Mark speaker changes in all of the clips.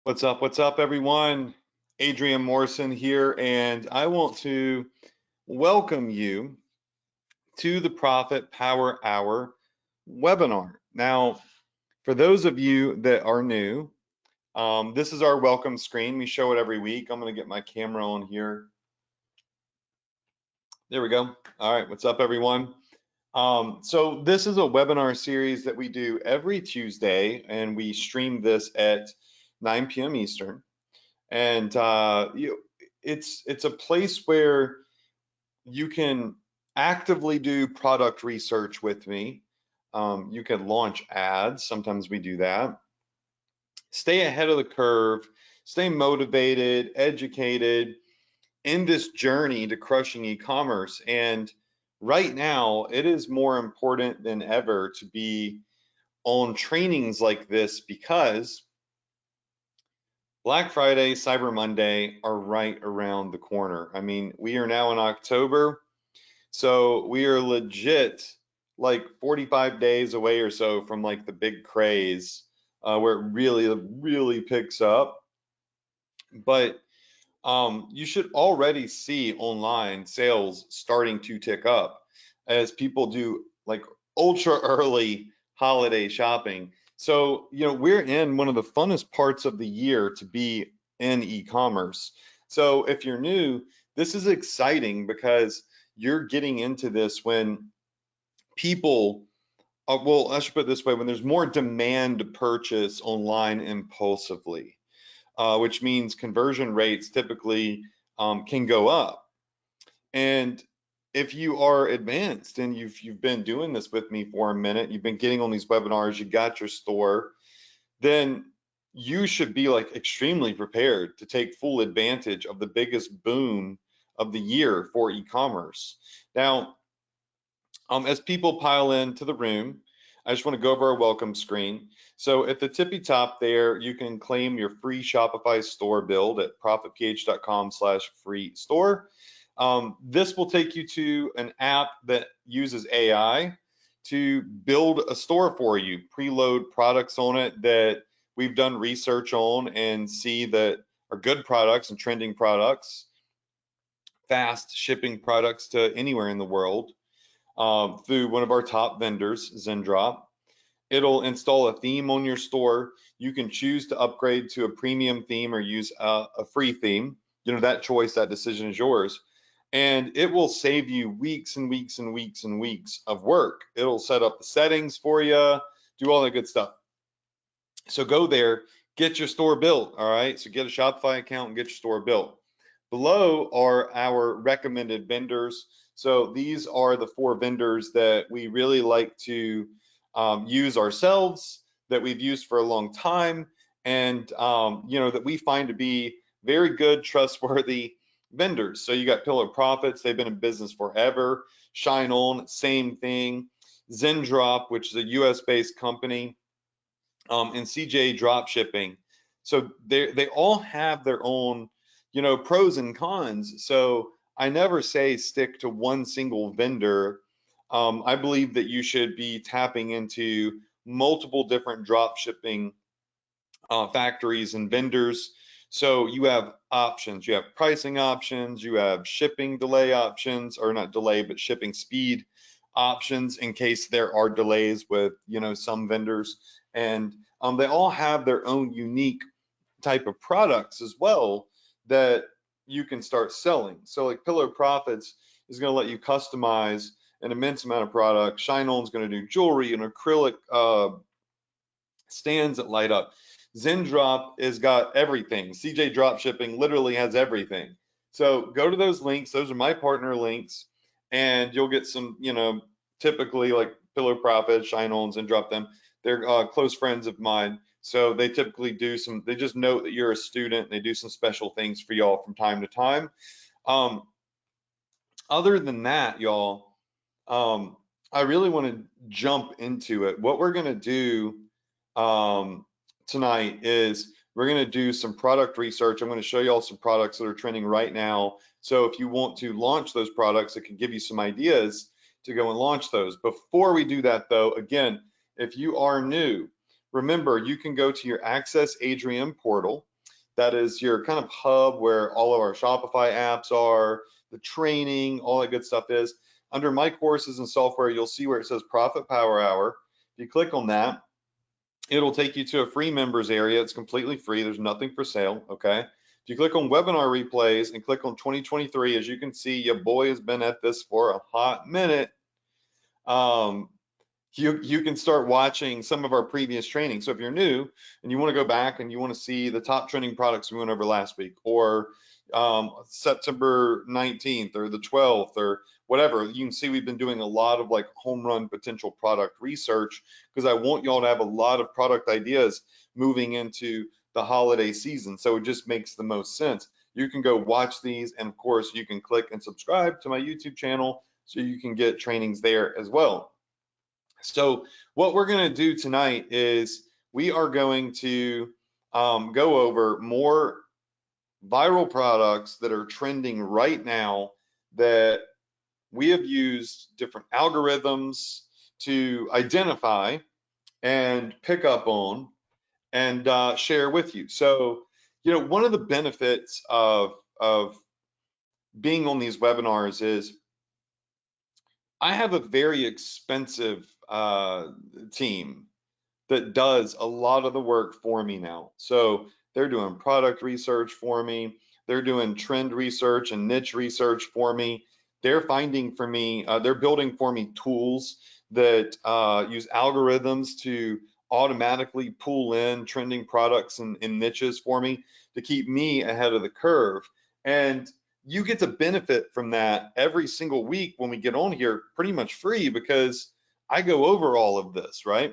Speaker 1: What's up, everyone? Adrian Morrison here, and I want to welcome you to the Profit Power Hour webinar. Now, for those of you that are new, this is our welcome screen. We show it every week. I'm going to get my camera on here. There we go. All right, what's up, everyone? So this is a webinar series that we do every Tuesday, and we stream this at 9 p.m. Eastern. And it's a place where you can actively do product research with me. You can launch ads. Sometimes we do that. Stay ahead of the curve. Stay motivated, educated in this journey to crushing e-commerce. And right now, it is more important than ever to be on trainings like this because Black Friday, Cyber Monday are right around the corner. I mean, we are now in October, so we are legit like 45 days away or so from like the big craze where it really picks up. But you should already see online sales starting to tick up as people do like ultra early holiday shopping. So, we're in one of the funnest parts of the year to be in e-commerce. So, if you're new, this is exciting because you're getting into this when people, well, I should put it this way, when there's more demand to purchase online impulsively, which means conversion rates typically can go up. And if you are advanced and you've been doing this with me for a minute, you've been getting on these webinars, you got your store, then you should be like extremely prepared to take full advantage of the biggest boom of the year for e-commerce. Now, as people pile into the room, I just want to go over our welcome screen. So at the tippy top there, you can claim your free Shopify store build at profitph.com/free store. This will take you to an app that uses AI to build a store for you, preload products on it that we've done research on and see that are good products and trending products, fast shipping products to anywhere in the world through one of our top vendors, Zendrop. It'll install a theme on your store. You can choose to upgrade to a premium theme or use a free theme. That choice, that decision is yours. And it will save you weeks and weeks and weeks and weeks of work. It'll set up the settings for you, do all that good stuff. So go there, get your store built, all right? So get a Shopify account and get your store built. Below are our recommended vendors. So these are the 4 vendors that we really like to use ourselves, that we've used for a long time, and that we find to be very good, trustworthy vendors. So you got Pillar Profits, they've been in business forever. Shine On, same thing. Zendrop, which is a US-based company, and CJ Dropshipping. So they all have their own, pros and cons. So I never say stick to one single vendor. I believe that you should be tapping into multiple different drop shipping factories and vendors. So you have options, you have pricing options, you have shipping delay options, or not delay, but shipping speed options in case there are delays with, some vendors. And they all have their own unique type of products as well that you can start selling. So like Pillar Profits is going to let you customize an immense amount of products. Shine On's going to do jewelry and acrylic stands that light up. Zendrop has got everything. CJ Dropshipping literally has everything. So go to those links. Those are my partner links, and you'll get some, typically like Pillar Profits, Shine Ons, and Drop them. They're close friends of mine. So they typically do some, they just note that you're a student. And they do some special things for y'all from time to time. Other than that, y'all, I really want to jump into it. What we're going to do tonight is we're going to do some product research. I'm going to show you all some products that are trending right now. So if you want to launch those products, it can give you some ideas to go and launch those. Before we do that though, again, if you are new, remember you can go to your Access Adrian portal That is your kind of hub where all of our Shopify apps are, the training, all that good stuff is. Under my courses and software, you'll see where it says Profit Power Hour. If you click on that, it'll take you to a free members area. It's completely free. There's nothing for sale, okay? If you click on webinar replays and click on 2023, as you can see, your boy has been at this for a hot minute. You can start watching some of our previous trainings. So if you're new and you want to go back and you want to see the top trending products we went over last week, or September 19th or the 12th or whatever, you can see we've been doing a lot of like home run potential product research, because I want y'all to have a lot of product ideas moving into the holiday season. So it just makes the most sense. You can go watch these, and of course you can click and subscribe to my YouTube channel so you can get trainings there as well. So what we're going to do tonight is we are going to go over more viral products that are trending right now that we have used different algorithms to identify and pick up on and share with you. So, you know, one of the benefits of being on these webinars is I have a very expensive team that does a lot of the work for me now. So they're doing product research for me. They're doing trend research and niche research for me. They're finding for me, they're building for me tools that use algorithms to automatically pull in trending products and niches for me to keep me ahead of the curve. And you get to benefit from that every single week when we get on here, pretty much free, because I go over all of this, right?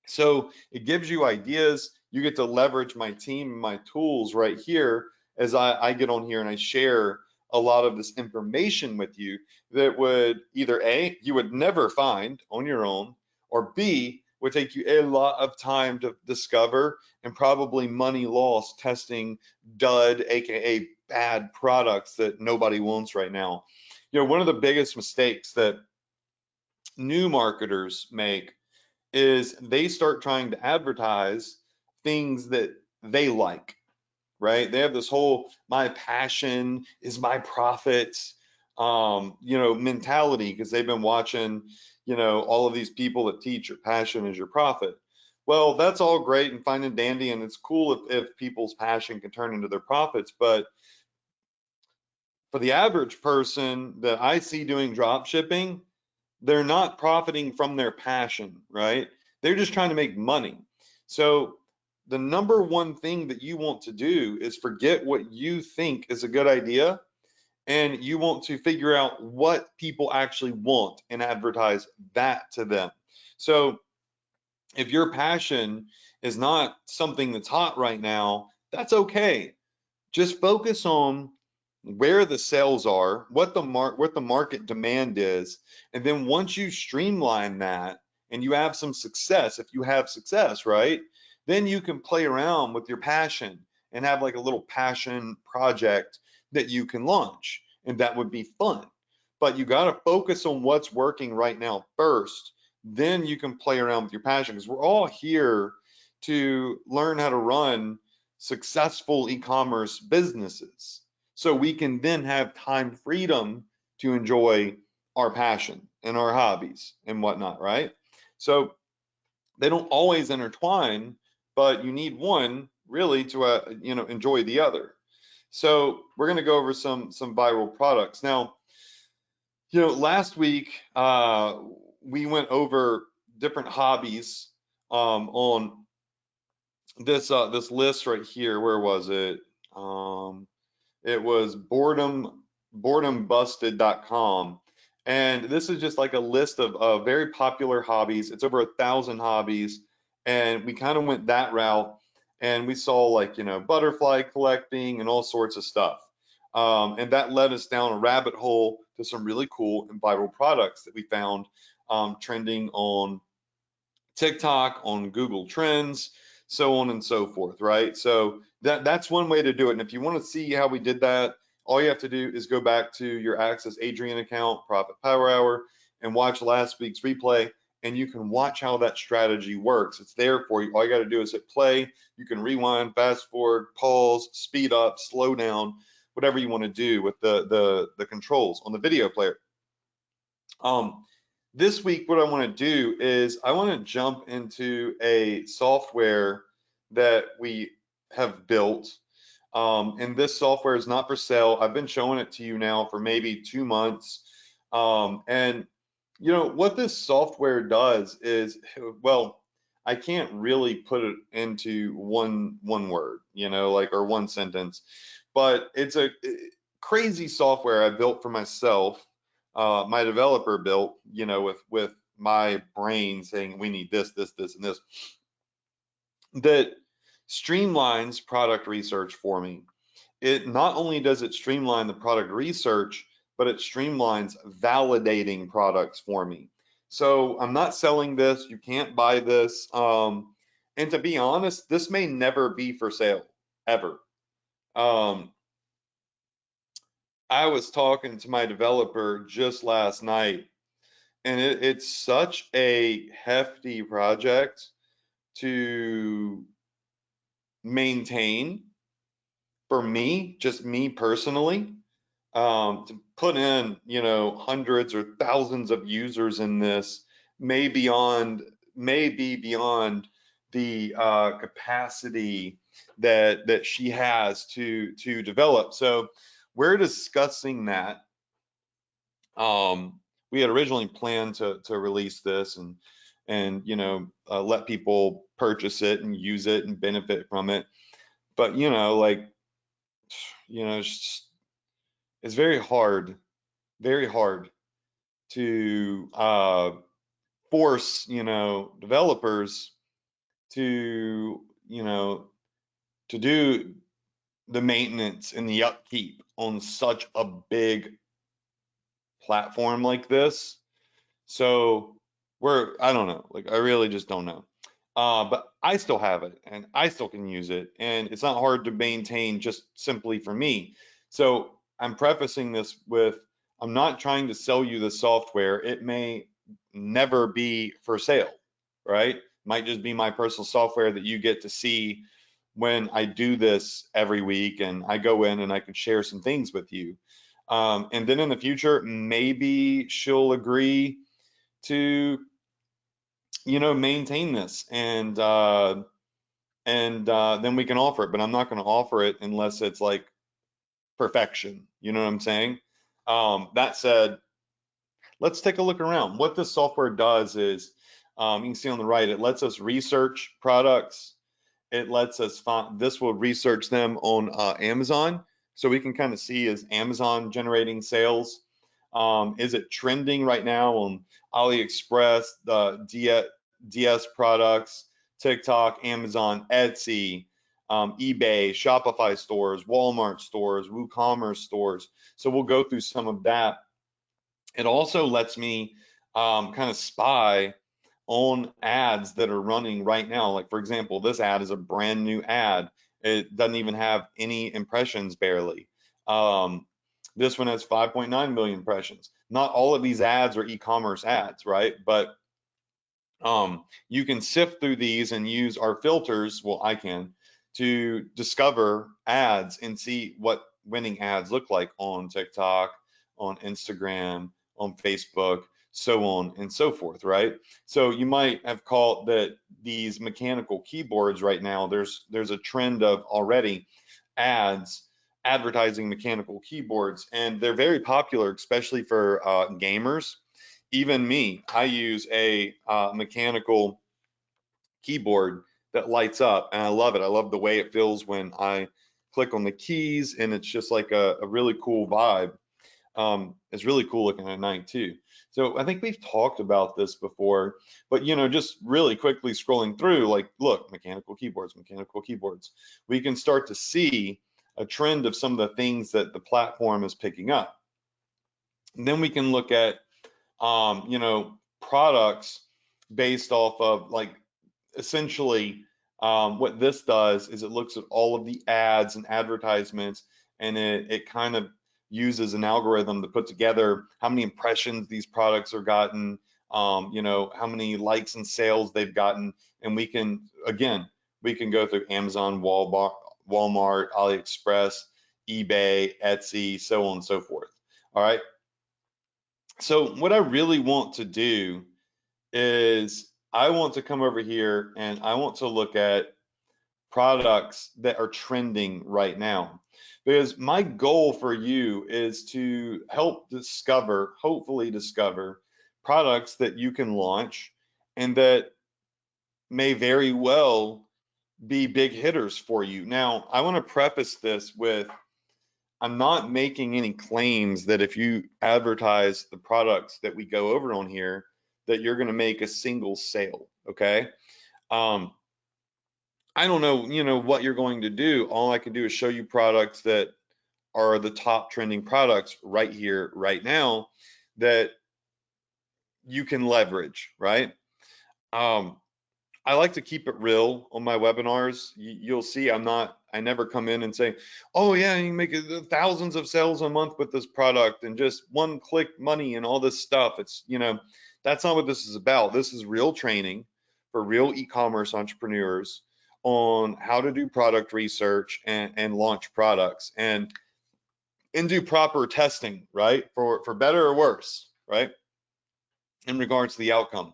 Speaker 1: So it gives you ideas. You get to leverage my team and my tools right here as I get on here and I share a lot of this information with you that would either A, you would never find on your own, or B, would take you a lot of time to discover and probably money lost testing dud, AKA bad products that nobody wants right now. You know, one of the biggest mistakes that new marketers make is they start trying to advertise things that they like, right? They have this whole my passion is my profit, you know, mentality, because they've been watching, you know, all of these people that teach your passion is your profit. Well, that's all great and fine and dandy, and it's cool if people's passion can turn into their profits, but for the average person that I see doing drop shipping, they're not profiting from their passion, right? They're just trying to make money. So the number one thing that you want to do is forget what you think is a good idea, and you want to figure out what people actually want and advertise that to them. So if your passion is not something that's hot right now, that's okay. Just focus on where the sales are, what the market demand is, and then once you streamline that and you have some success, if you have success, right, then you can play around with your passion and have like a little passion project that you can launch, and that would be fun. But you got to focus on what's working right now first, then you can play around with your passion, because we're all here to learn how to run successful e-commerce businesses, so we can then have time freedom to enjoy our passion and our hobbies and whatnot, right? So they don't always intertwine, but you need one really to you know, enjoy the other. So we're going to go over some viral products now. You know, last week we went over different hobbies on this list right here. Where was it? It was boredombusted.com. And this is just like a list of very popular hobbies. It's over 1,000 hobbies. And we kind of went that route, and we saw, like, you know, butterfly collecting and all sorts of stuff. And that led us down a rabbit hole to some really cool and viral products that we found trending on TikTok, on Google Trends, so on and so forth, right? So that's one way to do it. And if you want to see how we did that, all you have to do is go back to your Access Adrian account, Profit Power Hour, and watch last week's replay. and you can watch how that strategy works. It's there for you. All you got to do is hit play. You can rewind, fast forward, pause, speed up, slow down, whatever you want to do with the controls on the video player. This week, what I want to do is I want to jump into a software that we have built. And this software is not for sale. I've been showing it to you now for maybe 2 months. And you know what this software does is, well, I can't really put it into one word, you know, like, or one sentence, but it's a crazy software I built for myself. My developer built, you know, with my brain saying we need this, this, this, and this, that streamlines product research for me. It not only does it streamline the product research, but it streamlines validating products for me. So I'm not selling this. You can't buy this. And to be honest, this may never be for sale, ever. Um, I was talking to my developer just last night, and it's such a hefty project to maintain for me, just me personally, to put in, you know, hundreds or thousands of users in this may be beyond the capacity that she has to develop. So we're discussing that. We had originally planned to release this and you know, let people purchase it and use it and benefit from it. But you know, like, you know, it's very hard to force, you know, developers to, you know, to do the maintenance and the upkeep on such a big platform like this. So I don't know, like, I really just don't know. But I still have it and I still can use it, and it's not hard to maintain just simply for me. So I'm prefacing this with, I'm not trying to sell you the software. It may never be for sale, right? Might just be my personal software that you get to see when I do this every week and I go in and I can share some things with you. And then in the future, maybe she'll agree to, you know, maintain this, and then we can offer it. But I'm not going to offer it unless it's like perfection. You know what I'm saying? That said, let's take a look around. What this software does is, you can see on the right, it lets us research products. It lets us find, this will research them on Amazon. So we can kind of see, is Amazon generating sales? Is it trending right now on AliExpress, the DS products, TikTok, Amazon, Etsy, eBay, Shopify stores, Walmart stores, WooCommerce stores? So we'll go through some of that. It also lets me kind of spy on ads that are running right now. Like, for example, this ad is a brand new ad. It doesn't even have any impressions, barely. This one has 5.9 million impressions. Not all of these ads are e-commerce ads, right? But you can sift through these and use our filters, well, I can, to discover ads and see what winning ads look like on TikTok, on Instagram, on Facebook, so on and so forth, right? So you might have caught that these mechanical keyboards right now, there's a trend of already ads advertising mechanical keyboards, and they're very popular, especially for gamers. Even me, I use a mechanical keyboard that lights up, and I love it. I love the way it feels when I click on the keys, and it's just like a really cool vibe. It's really cool looking at night too. So I think we've talked about this before, but you know, just really quickly scrolling through, like, look, mechanical keyboards, mechanical keyboards. We can start to see a trend of some of the things that the platform is picking up. And then we can look at, you know, products based off of, like, essentially, what this does is it looks at all of the ads and advertisements, and it kind of uses an algorithm to put together how many impressions these products are gotten, you know, how many likes and sales they've gotten, and we can, again, we can go through Amazon, Walmart, AliExpress, eBay, Etsy, so on and so forth. All right. So what I really want to do is I want to come over here and I want to look at products that are trending right now. Because my goal for you is to help discover, hopefully discover, products that you can launch and that may very well be big hitters for you. Now, I want to preface this with I'm not making any claims that if you advertise the products that we go over on here, that you're going to make a single sale. Okay. Um, I don't know, you know, what you're going to do. All I can do is show you products that are the top trending products right here, right now, that you can leverage, right? Um, I like to keep it real on my webinars. You'll see I never come in and say, oh yeah, you can make thousands of sales a month with this product and just one click money and all this stuff. It's, you know, that's not what this is about. This is real training for real e-commerce entrepreneurs on how to do product research and launch products and do proper testing, right? For better or worse, right? In regards to the outcome.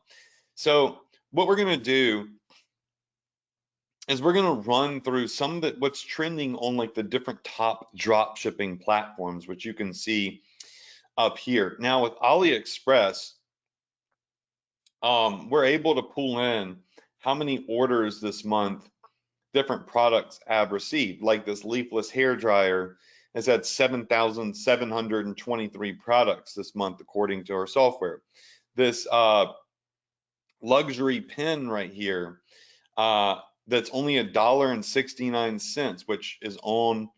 Speaker 1: So what we're going to do is we're going to run through some of what's trending on like the different top drop shipping platforms, which you can see up here. Now with AliExpress, we're able to pull in how many orders this month different products have received. Like this leafless hair dryer has had 7,723 products this month, according to our software. This luxury pen right here, that's only $1.69, which is on,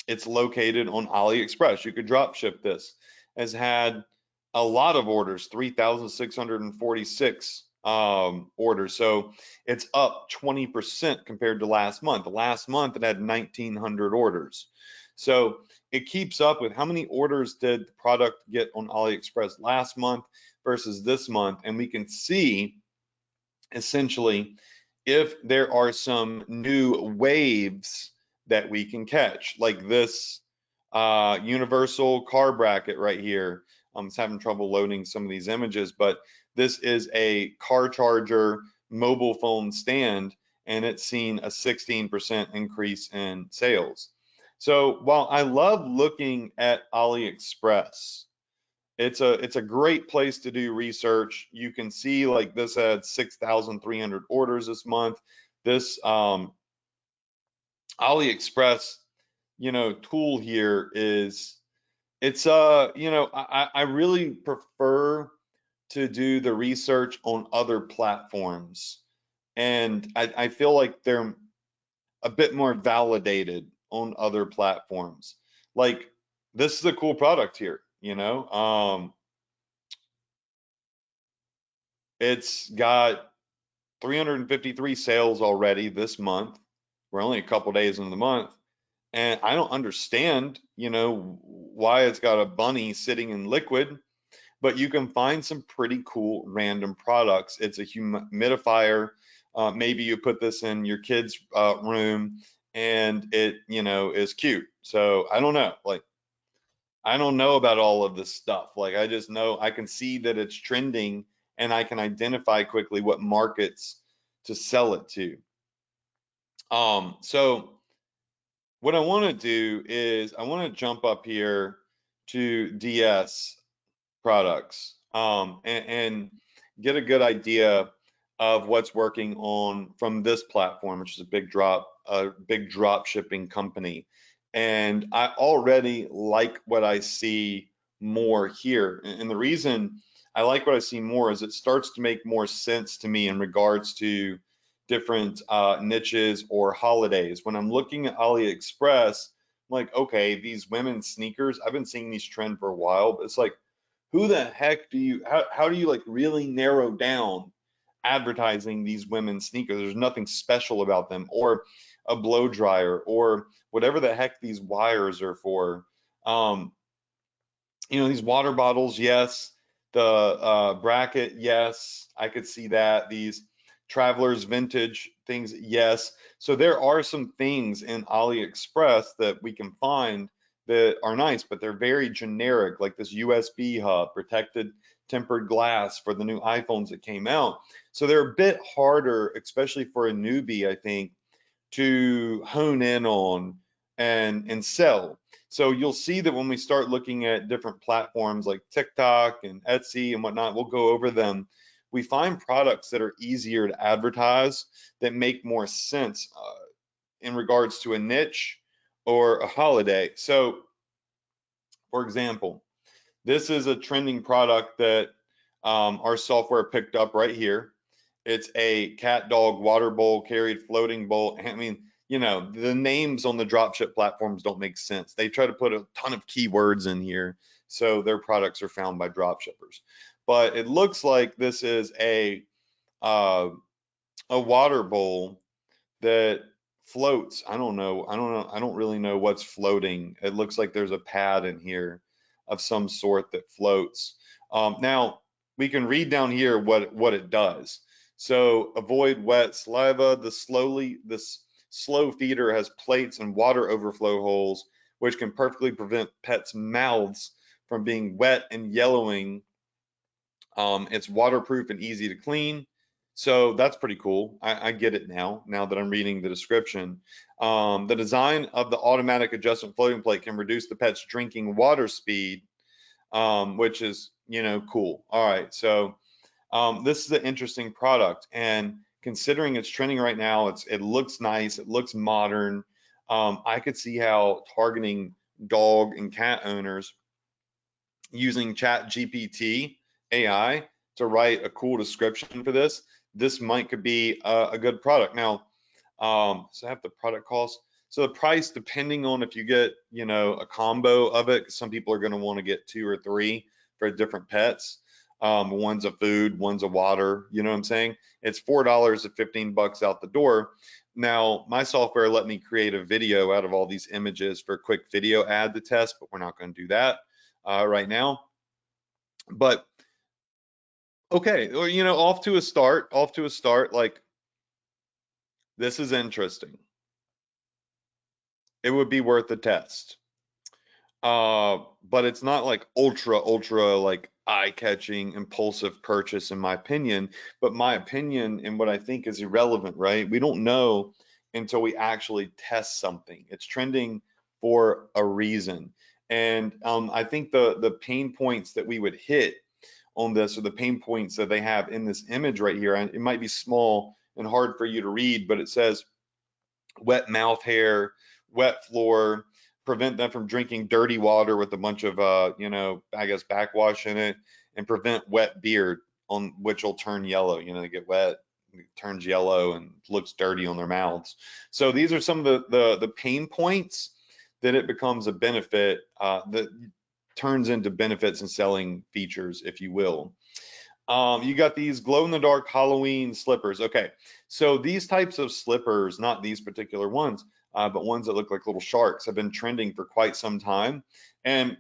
Speaker 1: it's located on AliExpress. You could drop ship this. Has had a lot of orders, 3,646 orders. So it's up 20% compared to last month. Last month it had 1,900 orders. So it keeps up with how many orders did the product get on AliExpress last month versus this month. And we can see essentially if there are some new waves that we can catch, like this universal car bracket right here. It's having trouble loading some of these images, but this is a car charger mobile phone stand, and it's seen a 16% increase in sales. So while I love looking at AliExpress, it's a great place to do research. You can see like this had 6,300 orders this month. This AliExpress, you know, tool here is it's you know, I really prefer to do the research on other platforms, and I feel like they're a bit more validated on other platforms. Like this is a cool product here, you know. It's got 353 sales already this month. We're only a couple days into the month, and I don't understand, you know, why it's got a bunny sitting in liquid, but you can find some pretty cool random products. It's a humidifier. Maybe you put this in your kid's room and it, you know, is cute. So I don't know. Like, I don't know about all of this stuff. Like, I just know I can see that it's trending and I can identify quickly what markets to sell it to. So what I want to do is I want to jump up here to DS products, and get a good idea of what's working on from this platform, which is a big drop shipping company. And I already like what I see more here. And the reason I like what I see more is it starts to make more sense to me in regards to different niches or holidays. When I'm looking at AliExpress, I'm like, okay, these women's sneakers, I've been seeing these trend for a while, but it's like, who the heck do you, how do you like really narrow down advertising these women's sneakers? There's nothing special about them, or a blow dryer, or whatever the heck these wires are for. Um, you know, these water bottles, yes, The bracket, yes, I could see that. These travelers vintage things, yes. So there are some things in AliExpress that we can find that are nice, but they're very generic, like this USB hub, protected tempered glass for the new iPhones that came out. So they're a bit harder, especially for a newbie, I think, to hone in on and sell. So you'll see that when we start looking at different platforms like TikTok and Etsy and whatnot, we'll go over them. We find products that are easier to advertise that make more sense in regards to a niche or a holiday. So, for example, this is a trending product that our software picked up right here. It's a cat dog water bowl carried floating bowl. I mean, you know, the names on the dropship platforms don't make sense. They try to put a ton of keywords in here so their products are found by dropshippers. But it looks like this is uh, a water bowl that floats. I don't know. I don't know. I don't really know what's floating. It looks like there's a pad in here of some sort that floats. Now we can read down here what it does. So avoid wet saliva. This slow feeder has plates and water overflow holes, which can perfectly prevent pets' mouths from being wet and yellowing. It's waterproof and easy to clean. So that's pretty cool. I get it now that I'm reading the description. The design of the automatic adjustment floating plate can reduce the pet's drinking water speed, which is, you know, cool. All right, so this is an interesting product, and considering it's trending right now, it looks nice, it looks modern. I could see how targeting dog and cat owners using Chat GPT AI to write a cool description for this, this might could be a good product. Now, so I have the product cost. So the price, depending on if you get, you know, a combo of it, some people are going to want to get 2 or 3 for different pets. One's a food, one's a water. You know what I'm saying? It's $4 to 15 bucks out the door. Now, my software let me create a video out of all these images for a quick video ad to test, but we're not going to do that right now. But okay, well, you know, off to a start, like this is interesting. It would be worth a test. But it's not like ultra like eye-catching impulsive purchase in my opinion, but my opinion and what I think is irrelevant, right? We don't know until we actually test something. It's trending for a reason. And I think the pain points that we would hit on this, or the pain points that they have in this image right here, and it might be small and hard for you to read, but it says wet mouth hair, wet floor, prevent them from drinking dirty water with a bunch of you know, I guess backwash in it, and prevent wet beard, on which will turn yellow. You know, they get wet, it turns yellow and looks dirty on their mouths. So these are some of the pain points that it becomes a benefit that turns into benefits and selling features, if you will. You got these glow in the dark Halloween slippers. Okay, so these types of slippers, not these particular ones, but ones that look like little sharks, have been trending for quite some time. And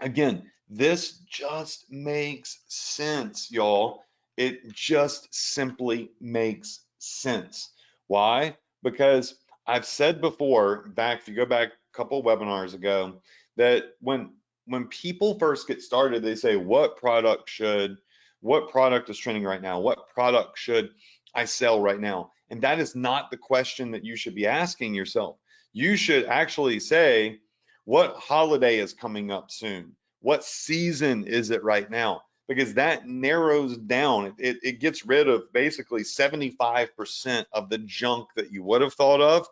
Speaker 1: again, this just makes sense, y'all. It just simply makes sense. Why? Because I've said before, back if you go back a couple of webinars ago, that when people first get started, they say, what product is trending right now? What product should I sell right now? And that is not the question that you should be asking yourself. You should actually say, what holiday is coming up soon? What season is it right now? Because that narrows down, it gets rid of basically 75% of the junk that you would have thought of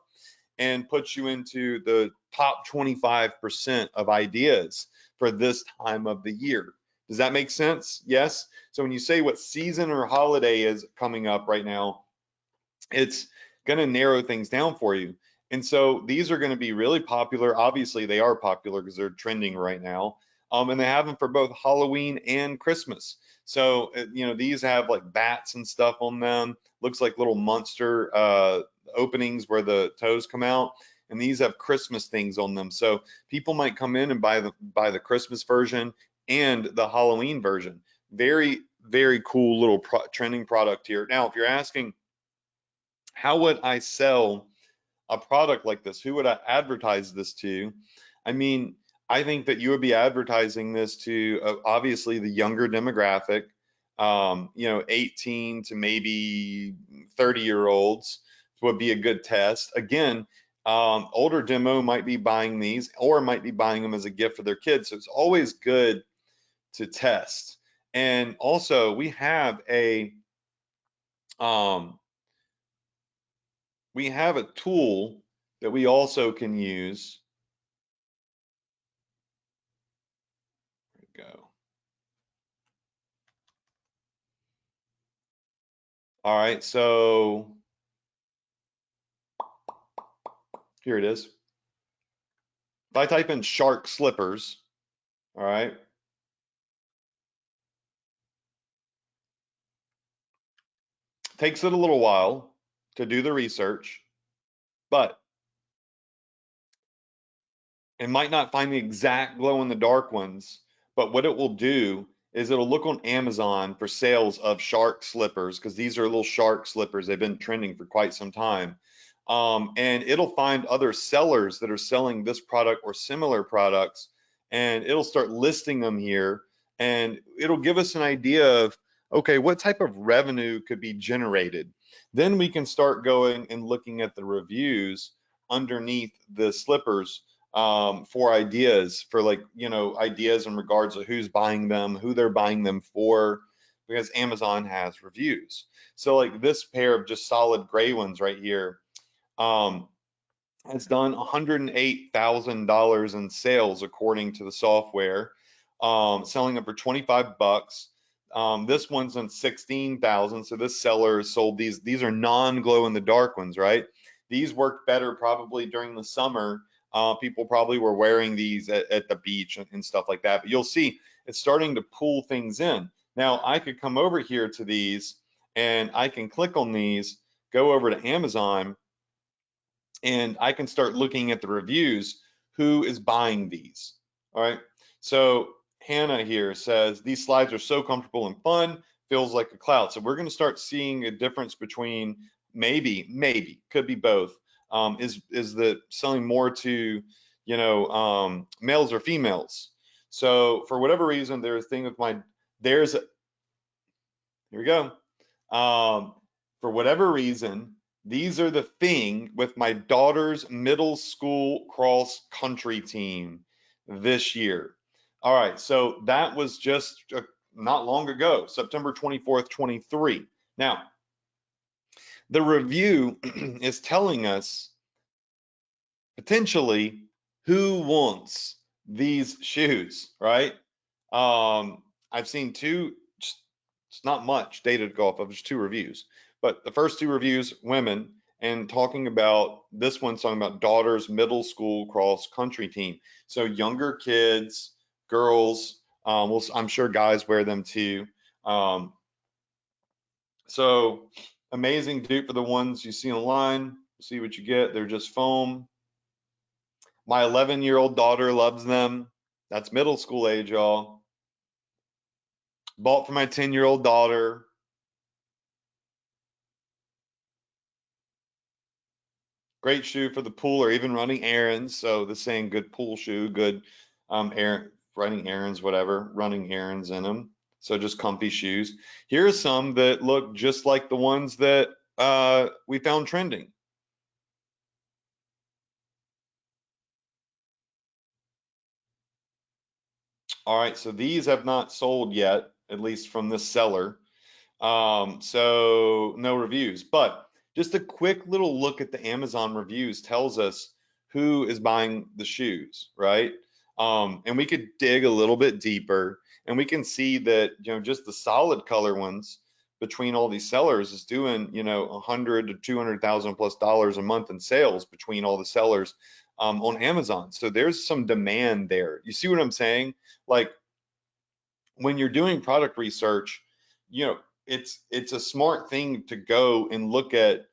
Speaker 1: and puts you into the top 25% of ideas for this time of the year. Does that make sense? Yes. So when you say what season or holiday is coming up right now, it's going to narrow things down for you. And so these are going to be really popular. Obviously, they are popular because they're trending right now. And they have them for both Halloween and Christmas. So, you know, these have like bats and stuff on them. Looks like little monster openings where the toes come out. And these have Christmas things on them. So people might come in and buy the Christmas version and the Halloween version. Very, very cool little trending product here. Now, if you're asking, how would I sell a product like this? Who would I advertise this to? I mean, I think that you would be advertising this to obviously the younger demographic, 18 to maybe 30-year-olds would be a good test. Again, older demo might be buying these or might be buying them as a gift for their kids. So it's always good to test. And also, um, we have a tool that we also can use. There we go. All right, so here it is. If I type in shark slippers, all right, takes it a little while to do the research, but it might not find the exact glow in the dark ones, but what it will do is it'll look on Amazon for sales of shark slippers, because these are little shark slippers. They've been trending for quite some time. And it'll find other sellers that are selling this product or similar products, and it'll start listing them here, and it'll give us an idea of, okay, what type of revenue could be generated. Then we can start going and looking at the reviews underneath the slippers, for ideas, for like, ideas in regards to who's buying them, who they're buying them for, because Amazon has reviews. So like this pair of just solid gray ones right here, um, has done $108,000 in sales according to the software, selling them for 25 bucks. This one's on 16,000. So this seller has sold these. These are non-glow in the dark ones, right? These worked better probably during the summer. People probably were wearing these at the beach and stuff like that. But you'll see it's starting to pull things in. Now I could come over here to these and I can click on these, go over to Amazon, and I can start looking at the reviews. Who is buying these? All right. So Hannah here says these slides are so comfortable and fun, feels like a cloud. So we're going to start seeing a difference between, maybe could be both. Is the selling more to, males or females? So for whatever reason, there's a thing with there's a, here we go. For whatever reason, these are the thing with my daughter's middle school cross country team this year. All right, so that was just not long ago, September 24th, 23. Now, the review is telling us potentially who wants these shoes, right? I've seen two, it's not much data to go off of, just two reviews. But the first two reviews, women, and talking about this one's talking about daughter's middle school cross country team. So younger kids, girls, well, I'm sure guys wear them too. Um, so amazing dupe for the ones you see online. See what you get. They're just foam. My 11-year-old daughter loves them. That's middle school age, y'all. Bought for my 10-year-old daughter. Great shoe for the pool or even running errands. So the saying, good pool shoe, good running errands, whatever, running errands in them. So just comfy shoes. Here are some that look just like the ones that we found trending. All right, so these have not sold yet, at least from this seller. So no reviews, but just a quick little look at the Amazon reviews tells us who is buying the shoes, right? And we could dig a little bit deeper and we can see that, just the solid color ones between all these sellers is doing, 100 to 200,000 plus dollars a month in sales between all the sellers, on Amazon. So there's some demand there. You see what I'm saying? Like, when you're doing product research, it's a smart thing to go and look at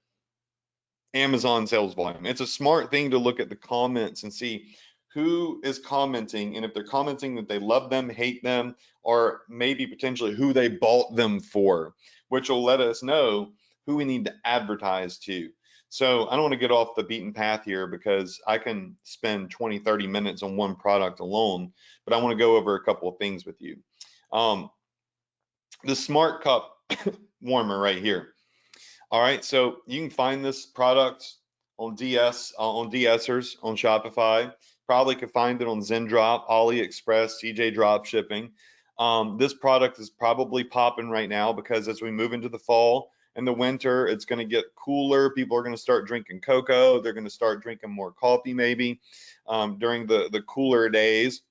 Speaker 1: Amazon sales volume. It's a smart thing to look at the comments and see who is commenting, and if they're commenting that they love them, hate them, or maybe potentially who they bought them for, which will let us know who we need to advertise to. So I don't want to get off the beaten path here because I can spend 20, 30 minutes on one product alone, but I want to go over a couple of things with you. Um, the Smart Cup warmer right here. All right, so you can find this product on on DSers on Shopify. Probably could find it on Zendrop, AliExpress, CJ Dropshipping. This product is probably popping right now because as we move into the fall and the winter, it's going to get cooler. People are going to start drinking cocoa. They're going to start drinking more coffee maybe during the cooler days.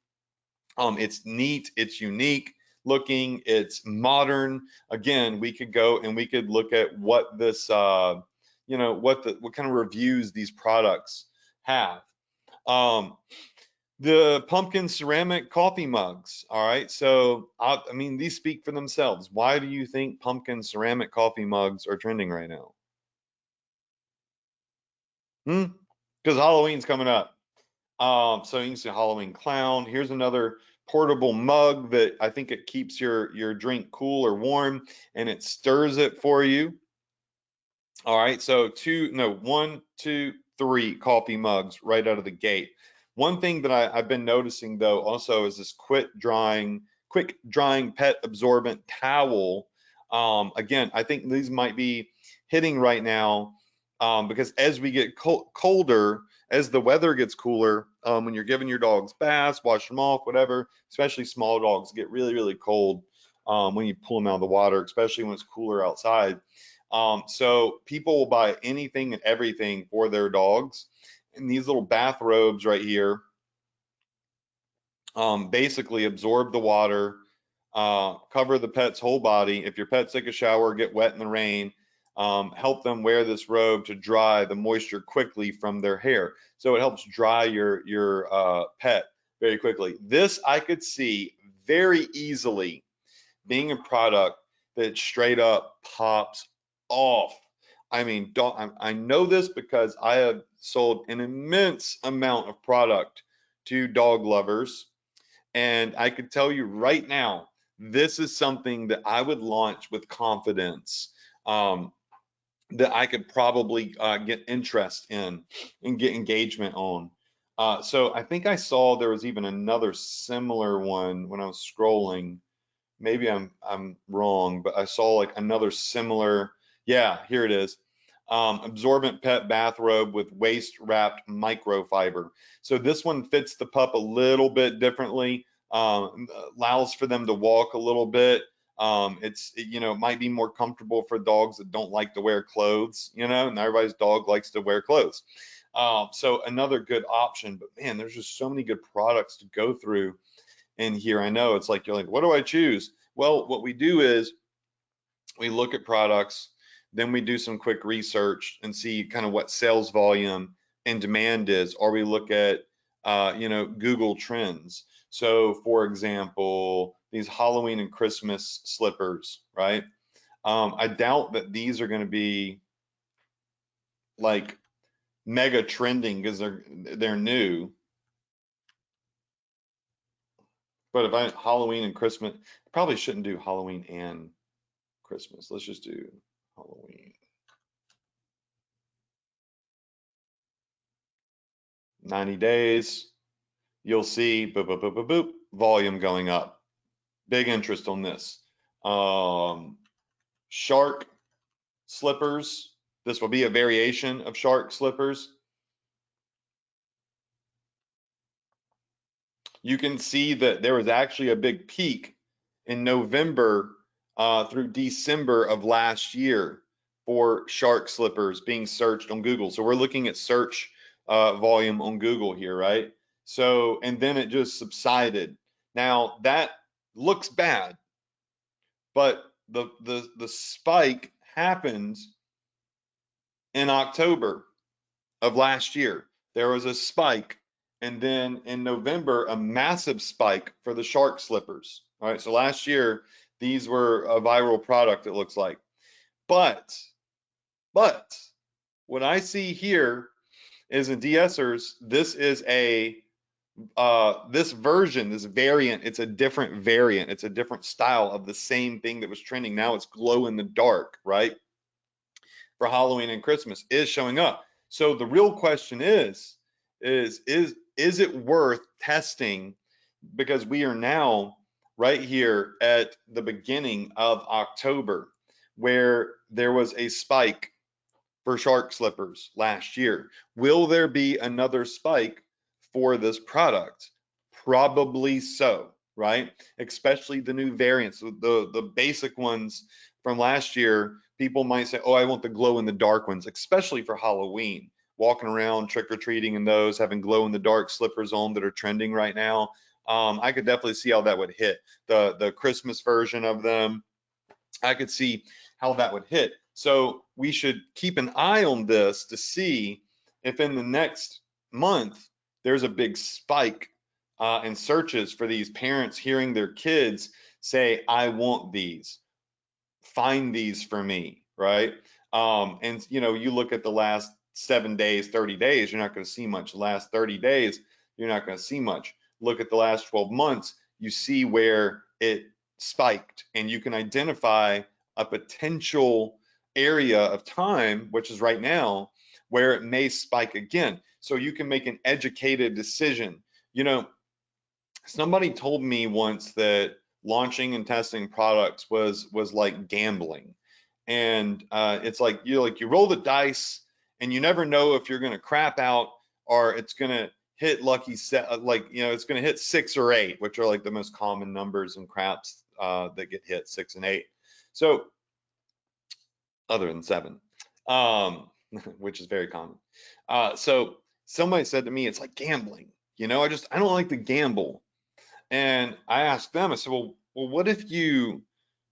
Speaker 1: It's neat, it's unique looking, it's modern. Again, we could go and we could look at what this, what kind of reviews these products have. Um, the pumpkin ceramic coffee mugs. All right, so I mean, these speak for themselves. Why do you think pumpkin ceramic coffee mugs are trending right now? Because Halloween's coming up. So you can see Halloween clown. Here's another portable mug that I think it keeps your drink cool or warm and it stirs it for you. All right, so one, two, three coffee mugs right out of the gate. One thing that I've been noticing though also is this quick drying pet absorbent towel. Again, I think these might be hitting right now because as we get colder, as the weather gets cooler, when you're giving your dogs baths, wash them off, whatever, especially small dogs get really, really cold when you pull them out of the water, especially when it's cooler outside. So people will buy anything and everything for their dogs. And these little bathrobes right here basically absorb the water, cover the pet's whole body. If your pets take a shower, get wet in the rain, help them wear this robe to dry the moisture quickly from their hair. So it helps dry your pet very quickly. This I could see very easily being a product that straight up pops off. I mean, I know this because I have sold an immense amount of product to dog lovers. And I could tell you right now, this is something that I would launch with confidence, that I could probably get interest in and get engagement on. So I think I saw there was even another similar one when I was scrolling. Maybe I'm wrong, but I saw like another similar. Yeah, here it is. Absorbent pet bathrobe with waist wrapped microfiber. So this one fits the pup a little bit differently. Allows for them to walk a little bit. It might be more comfortable for dogs that don't like to wear clothes. And everybody's dog likes to wear clothes. So another good option. But man, there's just so many good products to go through in here. I know it's like you're like, what do I choose? Well, what we do is we look at products, then we do some quick research and see kind of what sales volume and demand is, or we look at Google Trends. So for example, these Halloween and Christmas slippers, right? I doubt that these are going to be like mega trending because they're new. But if I Halloween and Christmas, probably shouldn't do Halloween and Christmas. Let's just do Halloween. 90 days, you'll see boop, boop, boop, boop, boop, volume going up. Big interest on this. Shark slippers. This will be a variation of shark slippers. You can see that there was actually a big peak in November through December of last year for shark slippers being searched on Google. So we're looking at search volume on Google here, right? So, and then it just subsided. Now that looks bad, but the spike happened in October of last year. There was a spike, and then in November, a massive spike for the shark slippers. All right, so last year, these were a viral product, it looks like. But what I see here is in DSers, this is a this version, this variant, it's a different variant. It's a different style of the same thing that was trending. Now it's glow in the dark, right? For Halloween and Christmas is showing up. So the real question is it worth testing? Because we are now right here at the beginning of October, where there was a spike for shark slippers last year. Will there be another spike for this product? Probably so, right? Especially the new variants, the basic ones from last year. People might say, "Oh, I want the glow in the dark ones," especially for Halloween. Walking around trick or treating in those, having glow in the dark slippers on that are trending right now. I could definitely see how that would hit. The Christmas version of them, I could see how that would hit. So we should keep an eye on this to see if in the next month there's a big spike in searches for these parents hearing their kids say, "I want these, find these for me," right? And you look at the last 7 days, 30 days, you're not going to see much. The last 30 days, you're not going to see much. Look at the last 12 months, you see where it spiked, and you can identify a potential area of time, which is right now, where it may spike again. So you can make an educated decision. Somebody told me once that launching and testing products was like gambling, and it's like you roll the dice, and you never know if you're going to crap out or it's going to hit lucky set. It's going to hit 6 or 8, which are like the most common numbers in craps that get hit, 6 and 8. So other than 7, which is very common. So somebody said to me, it's like gambling. I don't like to gamble. And I asked them, I said, well, what if you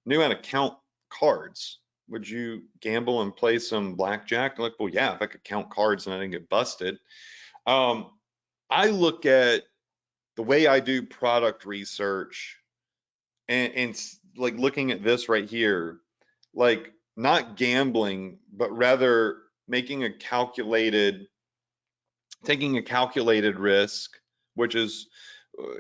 Speaker 1: knew how to count cards? Would you gamble and play some blackjack? They're like, well, yeah, if I could count cards and I didn't get busted. Um, I look at the way I do product research and like looking at this right here, like not gambling, but rather taking a calculated risk, which is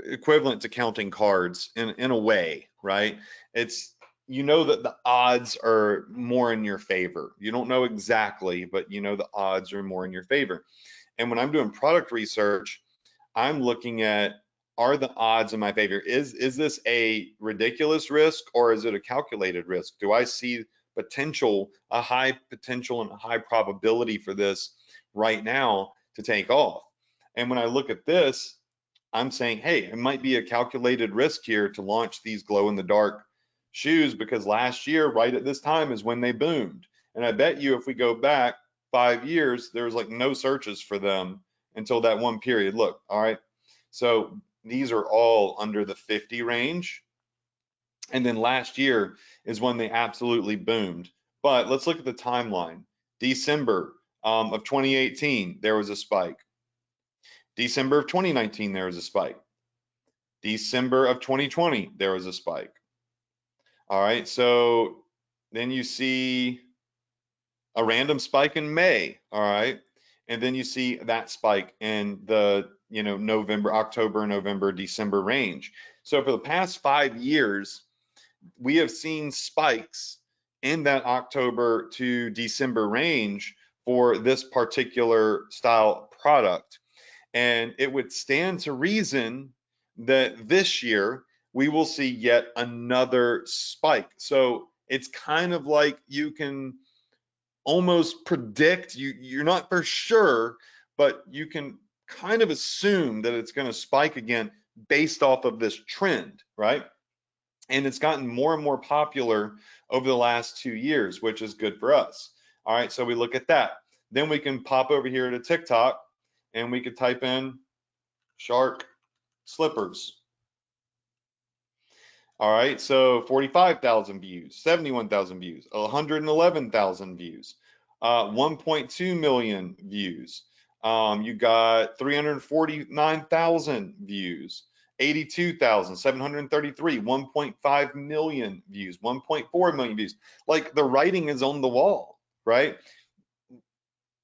Speaker 1: equivalent to counting cards in a way, right? It's that the odds are more in your favor. You don't know exactly, but the odds are more in your favor. And when I'm doing product research, I'm looking at, are the odds in my favor? Is this a ridiculous risk, or is it a calculated risk? Do I see a high potential and a high probability for this right now to take off? And when I look at this, I'm saying, hey, it might be a calculated risk here to launch these glow in the dark shoes, because last year, right at this time, is when they boomed. And I bet you if we go back 5 years, there was like no searches for them until that one period. Look, all right. So these are all under the 50 range. And then last year is when they absolutely boomed. But let's look at the timeline. December of 2018, there was a spike. December of 2019, there was a spike. December of 2020, there was a spike. All right, so then you see a random spike in May, all right? And then you see that spike in the, October, November, December range. So for the past 5 years, we have seen spikes in that October to December range for this particular style product. And it would stand to reason that this year we will see yet another spike. So it's kind of like you can almost predict, you're not for sure, but you can kind of assume that it's going to spike again based off of this trend, right? And it's gotten more and more popular over the last 2 years, which is good for us. All right, so we look at that. Then we can pop over here to TikTok and we could type in shark slippers. All right, so 45,000 views, 71,000 views, 111,000 views, 1.2 million views. You got 349,000 views, 82,733, 1.5 million views, 1.4 million views. Like the writing is on the wall, right?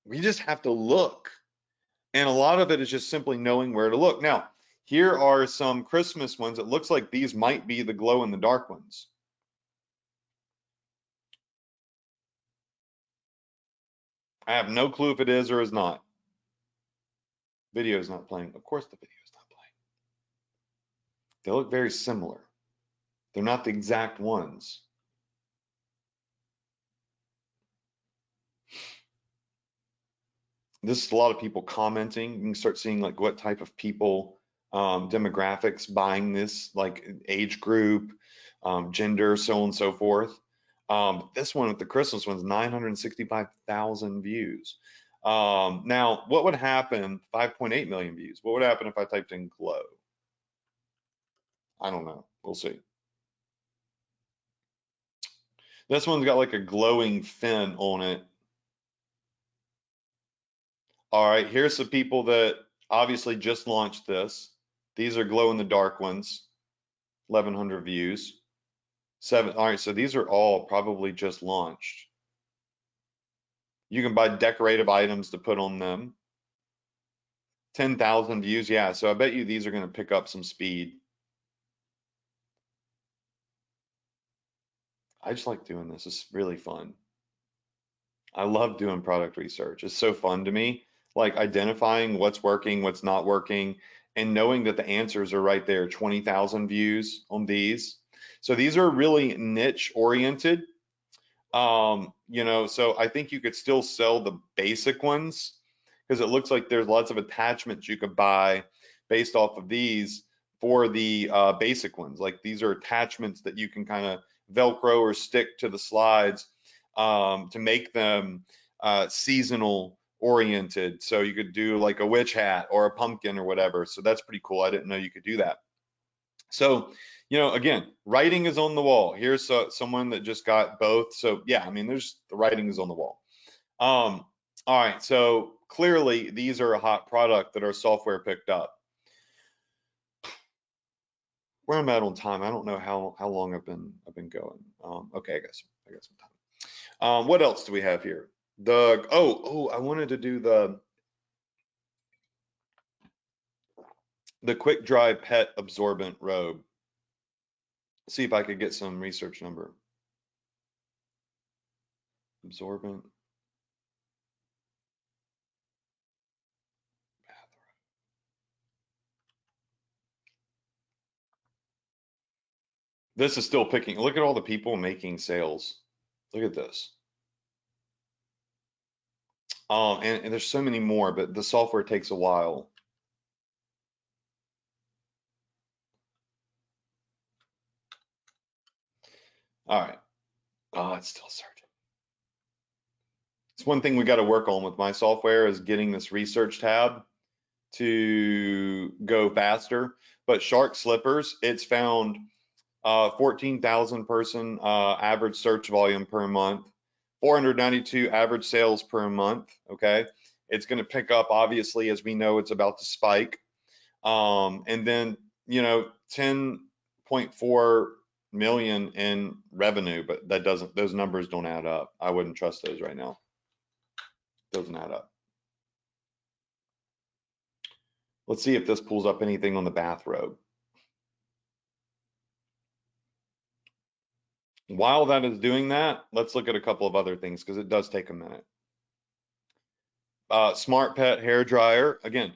Speaker 1: We just have to look. And a lot of it is just simply knowing where to look. Now, Here are some Christmas ones. It looks like these might be the glow in the dark ones. I have no clue if it is or is not. Video is not playing. Of course the video is not playing. They look very similar. They're not the exact ones. This is a lot of people commenting. You can start seeing like what type of people, demographics buying this, like age group, gender, so on and so forth. This one with the Christmas one's 965,000 views. Now, what would happen, 5.8 million views? What would happen if I typed in glow? I don't know. We'll see. This one's got like a glowing fin on it. All right, here's some people that obviously just launched this. These are glow in the dark ones, 1,100 views. All right, so these are all probably just launched. You can buy decorative items to put on them. 10,000 views, yeah, so I bet you these are going to pick up some speed. I just like doing this. It's really fun. I love doing product research. It's so fun to me, like identifying what's working, what's not working, and knowing that the answers are right there. 20,000 views on these. So these are really niche oriented. So I think you could still sell the basic ones because it looks like there's lots of attachments you could buy based off of these for the basic ones. Like these are attachments that you can kind of Velcro or stick to the slides to make them seasonal oriented. So you could do like a witch hat or a pumpkin or whatever. So that's pretty cool. I didn't know you could do that. So, again, writing is on the wall. Here's someone that just got both. So yeah, I mean, there's the writing is on the wall. All right, so clearly these are a hot product that our software picked up. Where am I at on time? I don't know how long I've been going. Okay, I got some time. What else do we have here? I wanted to do the quick dry pet absorbent robe. See if I could get some research number. Absorbent. This is still picking. Look at all the people making sales. Look at this. And there's so many more, but the software takes a while. All right. Oh, it's still searching. It's one thing we got to work on with my software is getting this research tab to go faster. But Shark Slippers, it's found 14,000 person average search volume per month, 492 average sales per month. Okay. It's going to pick up, obviously, as we know, it's about to spike. And then, 10.4 million in revenue, but those numbers don't add up. I wouldn't trust those right now. Doesn't add up. Let's see if this pulls up anything on the bathrobe. While that is doing that, let's look at a couple of other things because it does take a minute. Smart Pet hair dryer. Again,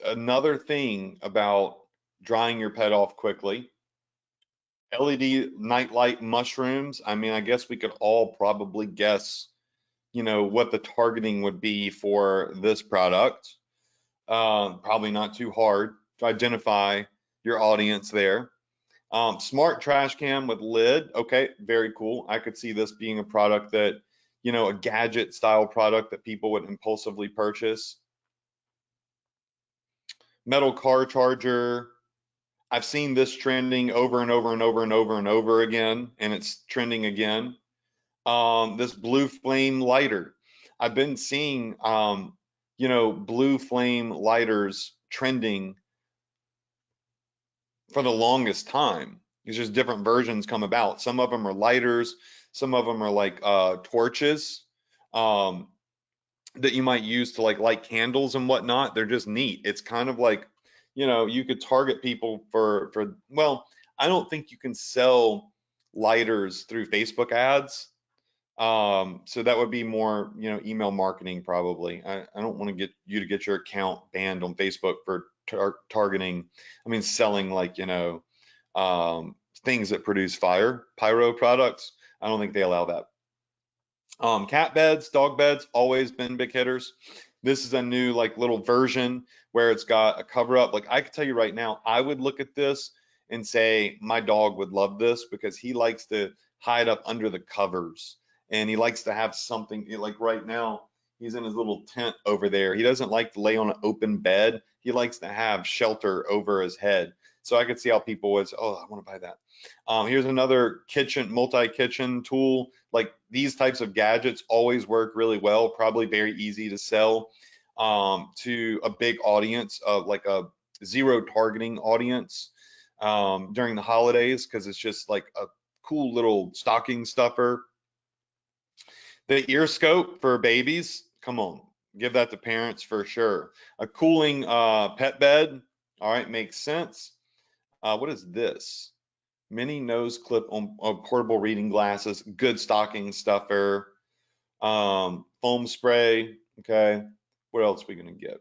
Speaker 1: another thing about drying your pet off quickly. LED nightlight mushrooms. I mean, I guess we could all probably guess, what the targeting would be for this product. Probably not too hard to identify your audience there. Smart trash can with lid. Okay, very cool. I could see this being a product that, a gadget style product that people would impulsively purchase. Metal car charger. I've seen this trending over and over and over and over and over again, and it's trending again. This blue flame lighter. I've been seeing, blue flame lighters trending for the longest time. It's just different versions come about. Some of them are lighters, some of them are like torches that you might use to like light candles and whatnot. They're just neat. It's kind of like, you know, you could target people for well, I don't think you can sell lighters through Facebook ads. So that would be more, you know, email marketing probably. I don't want to get you to get your account banned on Facebook for targeting, I mean, selling like, you know, things that produce fire, pyro products. I don't think they allow that. Cat beds, dog beds, always been big hitters. This is a new like little version where it's got a cover up. Like I can tell you right now, I would look at this and say my dog would love this because he likes to hide up under the covers and he likes to have something like right now he's in his little tent over there. He doesn't like to lay on an open bed. He likes to have shelter over his head. So I could see how people would say, oh, I want to buy that. Here's another kitchen, multi-kitchen tool. Like these types of gadgets always work really well, probably very easy to sell to a big audience of like a zero targeting audience during the holidays because it's just like a cool little stocking stuffer. The ear scope for babies, come on, give that to parents for sure. A cooling pet bed, all right, makes sense. What is this? Mini nose clip on portable reading glasses, good stocking stuffer, foam spray. Okay, what else are we gonna get?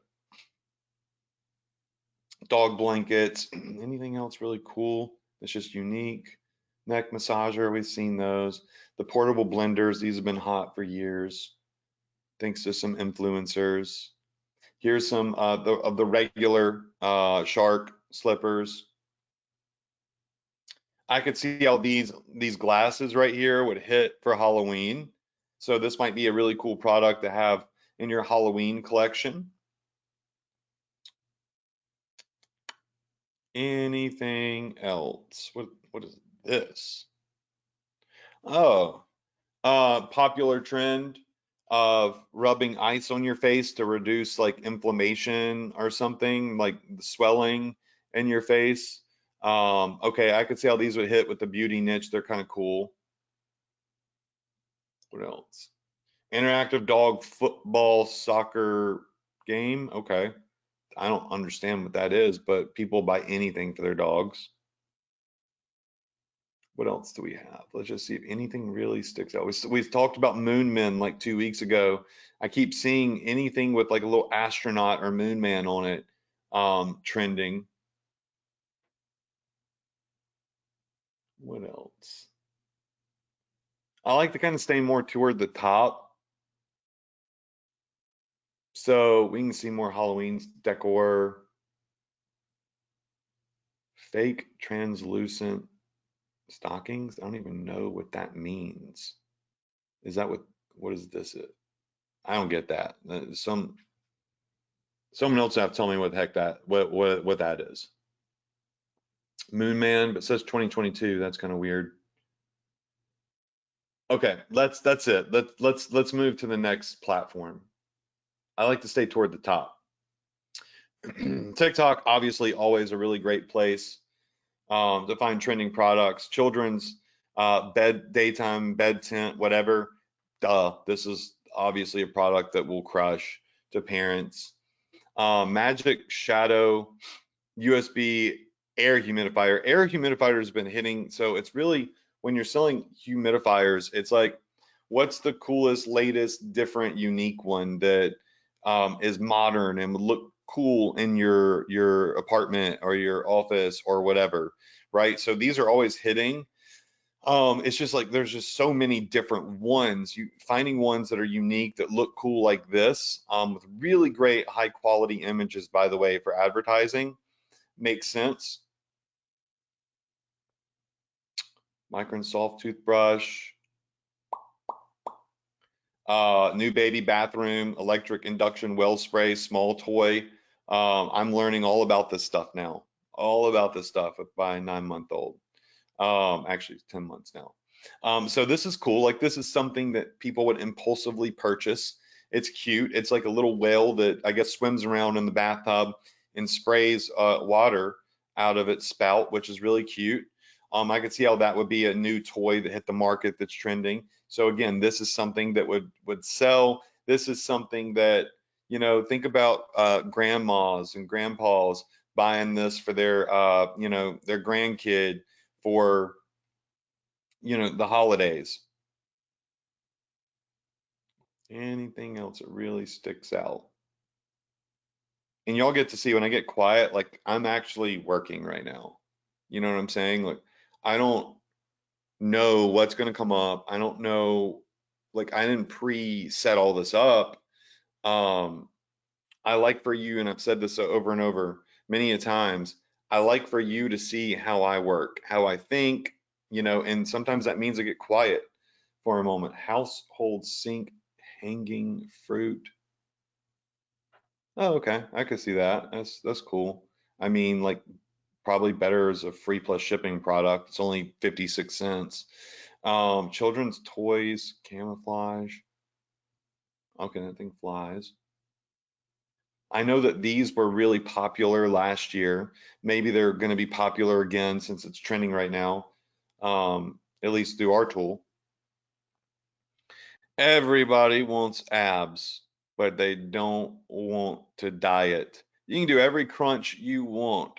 Speaker 1: Dog blankets. Anything else really cool that's just unique? Neck massager, we've seen those. The portable blenders, these have been hot for years, thanks to some influencers. Here's some of the regular shark slippers. I could see how these glasses right here would hit for Halloween. So this might be a really cool product to have in your Halloween collection. Anything else? What is this? Oh, popular trend of rubbing ice on your face to reduce like inflammation or something, like the swelling in your face. Okay, I could see how these would hit with the beauty niche. They're kind of cool. What else? Interactive dog football soccer game. Okay. I don't understand what that is, but people buy anything for their dogs. What else do we have? Let's just see if anything really sticks out. We talked about moon men like 2 weeks ago. I keep seeing anything with like a little astronaut or moon man on it trending. What else? I like to kind of stay more toward the top. So we can see more Halloween decor. Fake translucent stockings. I don't even know what that means. Is that what is this? I don't get that. Someone else have to tell me what the heck what that is. Moon Man, but it says 2022. That's kind of weird. Okay, that's it. Let's move to the next platform. I like to stay toward the top. TikTok, obviously, always a really great place to find trending products. Children's daytime bed tent, whatever. Duh, this is obviously a product that will crush to parents. Magic Shadow USB air humidifier. Air humidifier has been hitting, so it's really when you're selling humidifiers, it's like, what's the coolest, latest, different, unique one that is modern and would look cool in your apartment or your office or whatever, right? So these are always hitting. It's just like there's just so many different ones. You finding ones that are unique that look cool like this, with really great high quality images, by the way, for advertising makes sense. Micron soft toothbrush, new baby bathroom, electric induction well spray, small toy. I'm learning all about this stuff now, all about this stuff by a 9-month-old. Actually, it's 10 months now. So this is cool. Like this is something that people would impulsively purchase. It's cute. It's like a little whale that I guess swims around in the bathtub and sprays water out of its spout, which is really cute. I could see how that would be a new toy that hit the market that's trending. So again, this is something that would sell. This is something that, you know, think about grandmas and grandpas buying this for their, you know, their grandkid for, you know, the holidays. Anything else that really sticks out? And y'all get to see when I get quiet, like I'm actually working right now. You know what I'm saying? Like I don't know what's going to come up. I don't know, like I didn't pre-set all this up. Um, I like for you, and I've said this over and over many a times, I like for you to see how I work, how I think, you know, and sometimes that means I get quiet for a moment. Household sink hanging fruit. Oh, okay. I could see that. That's cool. I mean, like probably better as a free plus shipping product. It's only 56 cents. Children's toys, camouflage. Okay, that thing flies. I know that these were really popular last year. Maybe they're going to be popular again since it's trending right now. At least through our tool. Everybody wants abs, but they don't want to diet. You can do every crunch you want.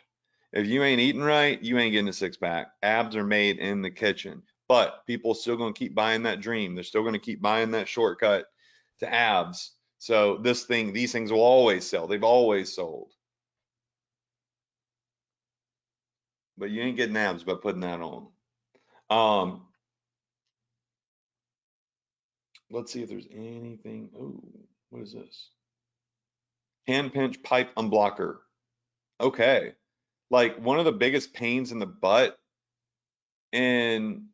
Speaker 1: If you ain't eating right, you ain't getting a six pack. Abs are made in the kitchen, but people still going to keep buying that dream. They're still going to keep buying that shortcut to abs. So these things will always sell. They've always sold, but you ain't getting abs by putting that on. Um, let's see if there's anything. Oh, what is this? Hand pinch pipe unblocker. Okay. Like one of the biggest pains in the butt in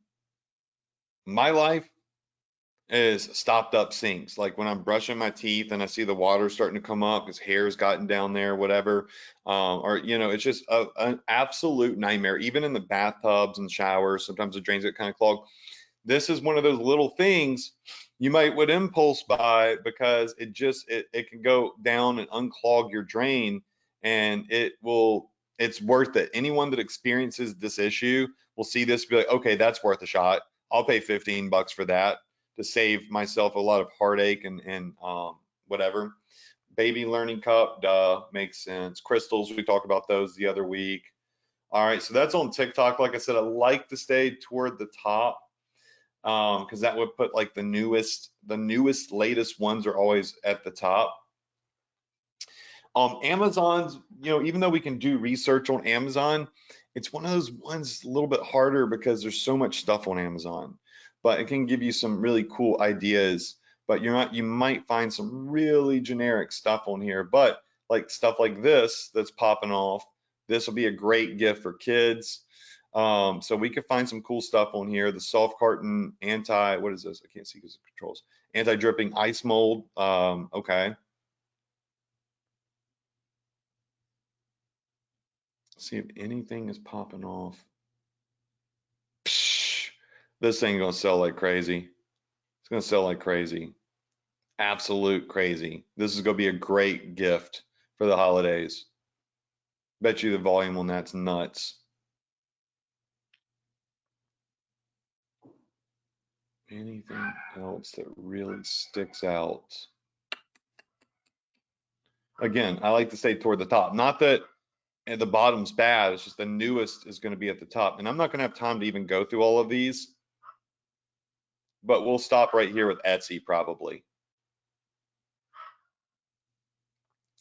Speaker 1: my life is stopped up sinks. Like when I'm brushing my teeth and I see the water starting to come up because hair's gotten down there, whatever. Or, you know, it's just an absolute nightmare. Even in the bathtubs and showers, sometimes the drains get kind of clogged. This is one of those little things you might would impulse buy because it can go down and unclog your drain, and it's worth it. Anyone that experiences this issue will see this, be like, okay, that's worth a shot. I'll pay 15 bucks for that to save myself a lot of heartache and whatever. Baby learning cup, duh, makes sense. Crystals, we talked about those the other week. All right, so that's on TikTok. Like I said, I like to stay toward the top because that would put like the newest, latest ones are always at the top. Amazon's, you know, even though we can do research on Amazon, it's one of those ones a little bit harder because there's so much stuff on Amazon, but it can give you some really cool ideas. But you might find some really generic stuff on here, but like stuff like this that's popping off, this will be a great gift for kids. So we could find some cool stuff on here. The soft carton what is this? I can't see because of controls. Anti-dripping ice mold. Okay. See if anything is popping off. Psh, this thing gonna sell like crazy. It's gonna sell like crazy. Absolute crazy. This is gonna be a great gift for the holidays. Bet you the volume on that's nuts. Anything else that really sticks out? Again, I like to stay toward the top. Not that the bottom's bad, it's just the newest is gonna be at the top. And I'm not gonna have time to even go through all of these, but we'll stop right here with Etsy probably.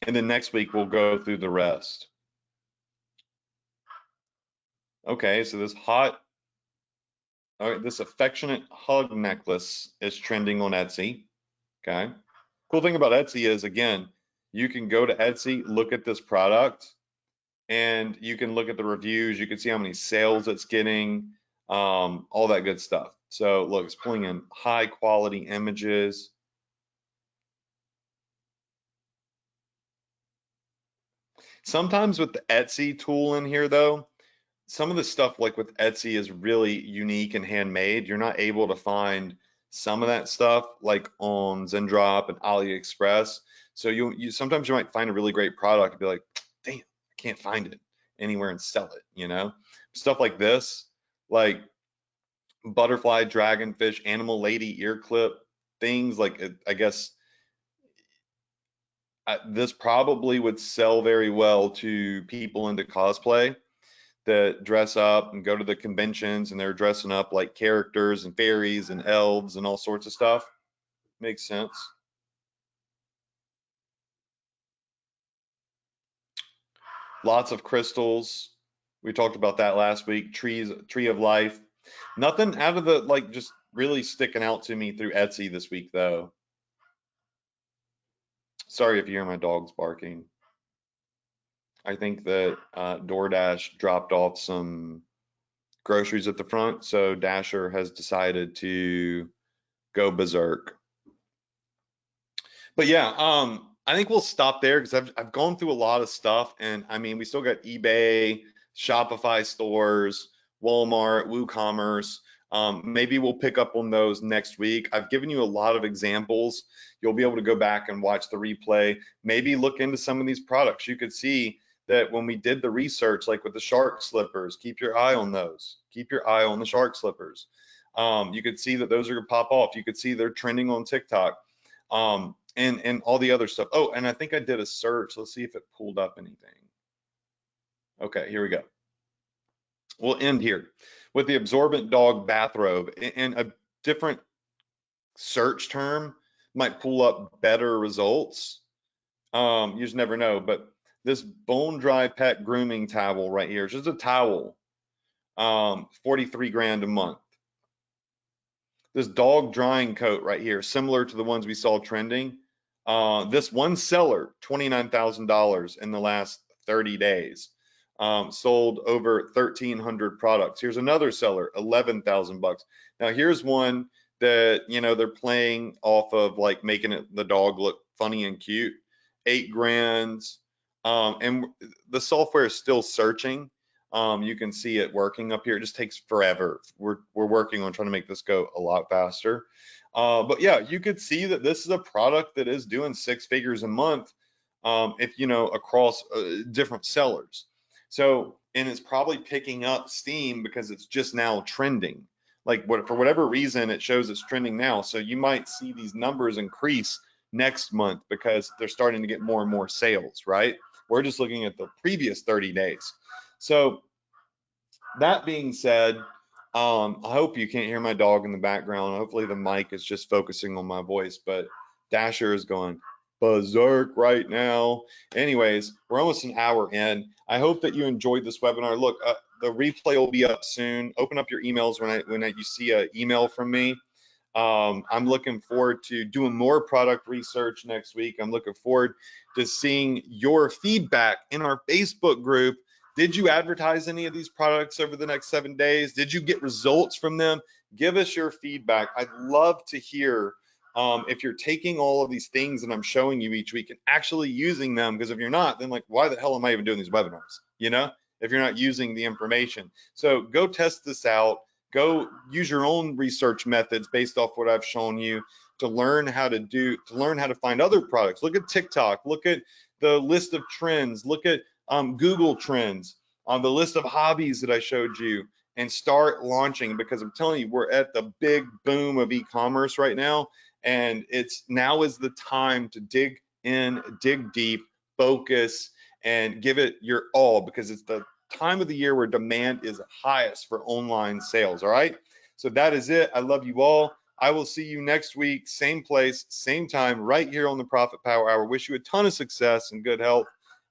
Speaker 1: And then next week we'll go through the rest. Okay, so all right, this affectionate hug necklace is trending on Etsy. Okay. Cool thing about Etsy is, again, you can go to Etsy, look at this product, and you can look at the reviews. You can see how many sales it's getting, all that good stuff. So look, it's pulling in high quality images. Sometimes with the Etsy tool in here, though, some of the stuff like with Etsy is really unique and handmade. You're not able to find some of that stuff like on Zendrop and AliExpress. So you sometimes you might find a really great product and be like, damn, I can't find it anywhere and sell it, you know? Stuff like this, like butterfly, dragonfish, animal lady ear clip, things like I guess This probably would sell very well to people into cosplay that dress up and go to the conventions and they're dressing up like characters and fairies and elves and all sorts of stuff. Makes sense. Lots of crystals. We talked about that last week. Trees, tree of life. Nothing out of the like just really sticking out to me through Etsy this week though. Sorry if you hear my dogs barking. I think that DoorDash dropped off some groceries at the front, so Dasher has decided to go berserk. But yeah, I think we'll stop there because I've gone through a lot of stuff, and I mean we still got eBay, Shopify stores, Walmart, WooCommerce. Maybe we'll pick up on those next week. I've given you a lot of examples. You'll be able to go back and watch the replay. Maybe look into some of these products. You could see that when we did the research, like with the shark slippers, keep your eye on those. Keep your eye on the shark slippers. You could see that those are gonna pop off. You could see they're trending on TikTok. And all the other stuff. Oh, and I think I did a search. Let's see if it pulled up anything. Okay, here we go. We'll end here with the absorbent dog bathrobe. And a different search term might pull up better results. You just never know. But this bone dry pet grooming towel right here, it's just a towel, 43 grand a month. This dog drying coat right here, similar to the ones we saw trending. This one seller, $29,000 in the last 30 days. Sold over 1,300 products. Here's another seller, 11,000 bucks. Now here's one that, you know, they're playing off of like making it the dog look funny and cute. 8 grand. And the software is still searching. You can see it working up here. It just takes forever. We're working on trying to make this go a lot faster. But yeah, you could see that this is a product that is doing 6 figures a month, if you know, across different sellers. So, and it's probably picking up steam because it's just now trending. Like for whatever reason, it shows it's trending now. So you might see these numbers increase next month because they're starting to get more and more sales, right? We're just looking at the previous 30 days. So that being said, I hope you can't hear my dog in the background. Hopefully the mic is just focusing on my voice, but Dasher is going berserk right now. Anyways, we're almost an hour in. I hope that you enjoyed this webinar. Look, the replay will be up soon. Open up your emails when you see an email from me. I'm looking forward to doing more product research next week. I'm looking forward to seeing your feedback in our Facebook group. Did you advertise any of these products over the next 7 days? Did you get results from them? Give us your feedback. I'd love to hear if you're taking all of these things that I'm showing you each week and actually using them, because if you're not, then like, why the hell am I even doing these webinars? You know, if you're not using the information. So go test this out. Go use your own research methods based off what I've shown you to learn how to find other products. Look at TikTok, look at the list of trends, look at Google Trends, on the list of hobbies that I showed you, and start launching, because I'm telling you, we're at the big boom of e-commerce right now, and now is the time to dig in, dig deep, focus, and give it your all, because it's the time of the year where demand is highest for online sales. All right, so that is it. I love you all. I will see you next week, same place, same time, right here on the Profit Power Hour. Wish you a ton of success and good health.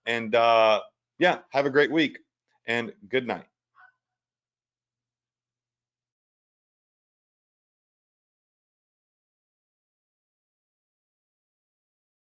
Speaker 1: And yeah, have a great week and good night.